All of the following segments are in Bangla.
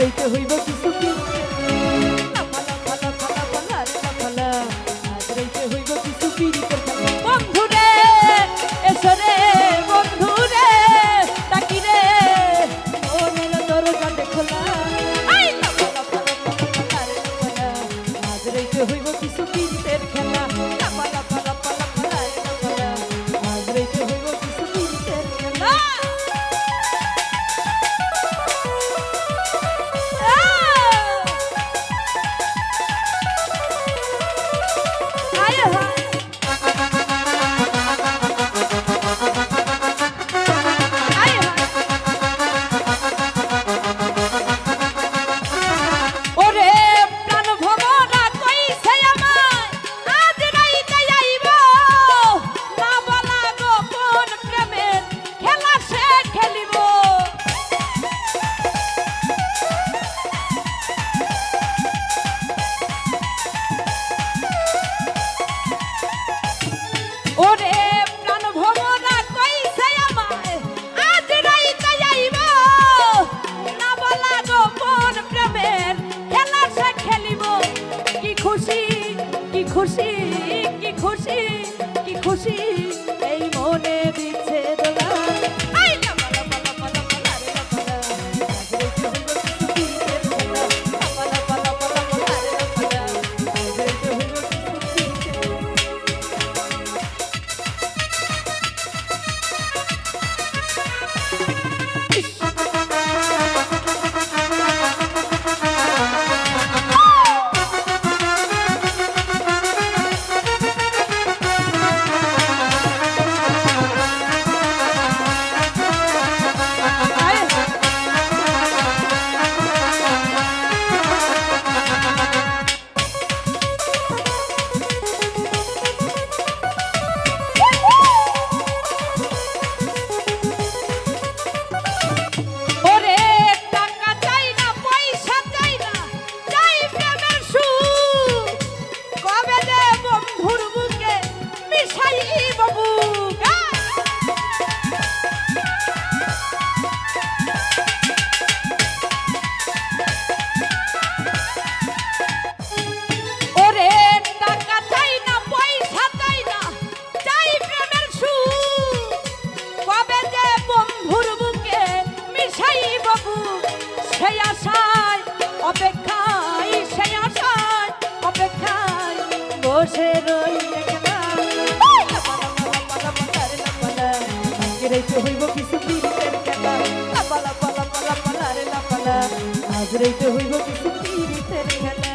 রইতে হইব কিছু লাফালা ফালা ফালা ফালা লাফালা আজ রইতে হইব কিছু পিরিতের খেলা বন্ধু রে এসো রে বন্ধু রে ডাকি রে মনের দরজা খোলা আই লাফালা ফালা ফালা ফালা আজ রইতে হইব কিছু পিরিতের খেলা লাফালা ফালা ফালা ফালা লাফালা আজ রইতে হইব কিছু পিরিতের খেলা খুশি কি খুশি কি খুশি এই মনে দিচ্ছে দোলা আই লাফালা পালা পালা পালা রে লাফালা আজ রইতে হইব কিছু পিরিতের খেলা লাফালা পালা পালা পালা রে লাফালা আজ রইতে হইব কিছু বসে রই একলা লাফালা পালা পালা পালা রে লাফালা আজ রইতে হইব কিছু পিরিতের খেলা লাফালা পালা পালা পালা রে লাফালা আজ রইতে হইব কিছু পিরিতের খেলা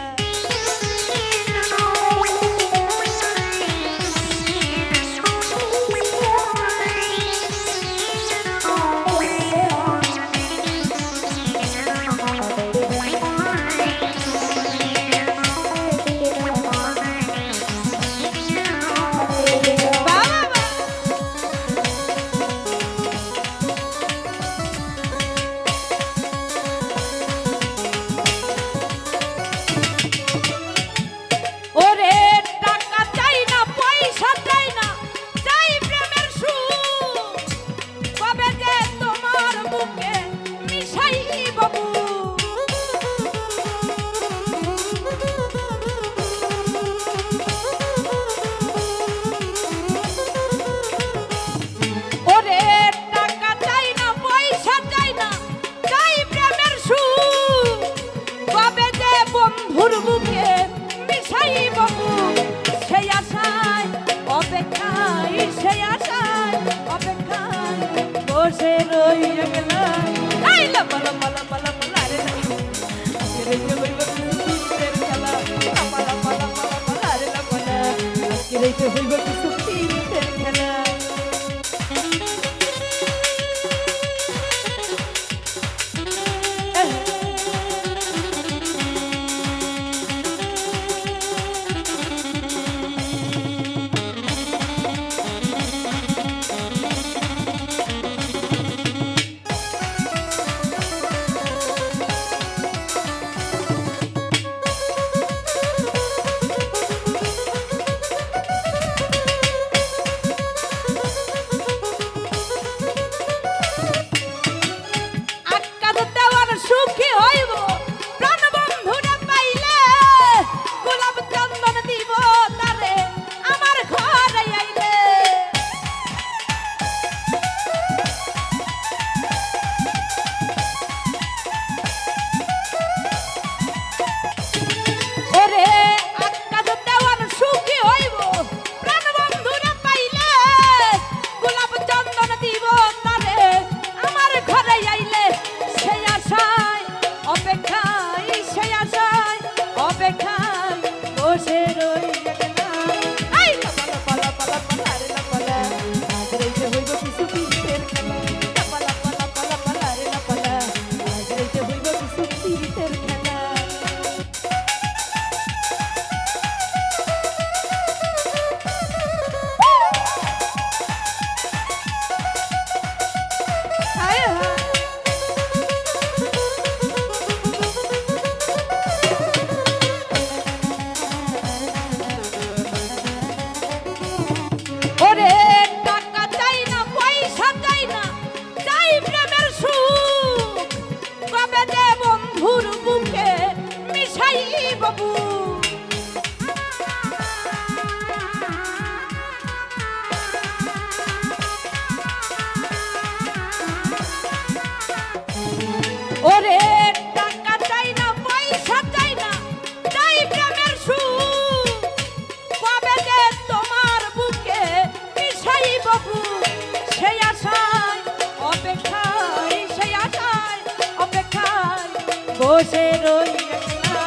বসে রই একলা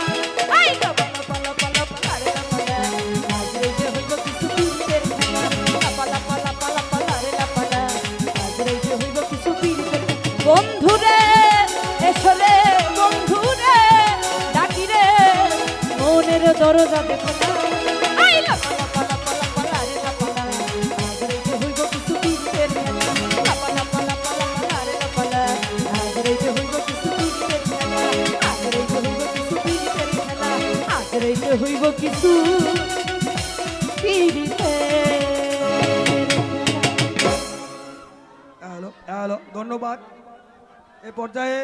আই লাপালা পালা পালা পালা রে লাপালা আজ রইতে হইব কিছু পীড়িতের খেলা লাপালা পালা পালা পালা রে লাপালা আজ রইতে হইব কিছু পীড়িতের বন্ধুরে এসো রে বন্ধুরে ডাকি রে মনের দরজা দেখো না আই লাপালা পালা পালা পালা রে লাপালা আজ রইতে হইব কিছু পীড়িতের খেলা লাপালা পালা পালা পালা রে লাপালা আজ রইতে হইব কিছু পীড়িতের খেলা আজ রইতে হইব কিছু পীড়িতের খেলা আজ রইতে হইব কিছু পীড়িতের হ্যালো হ্যালো ধন্যবাদ। এ পর্যায়ে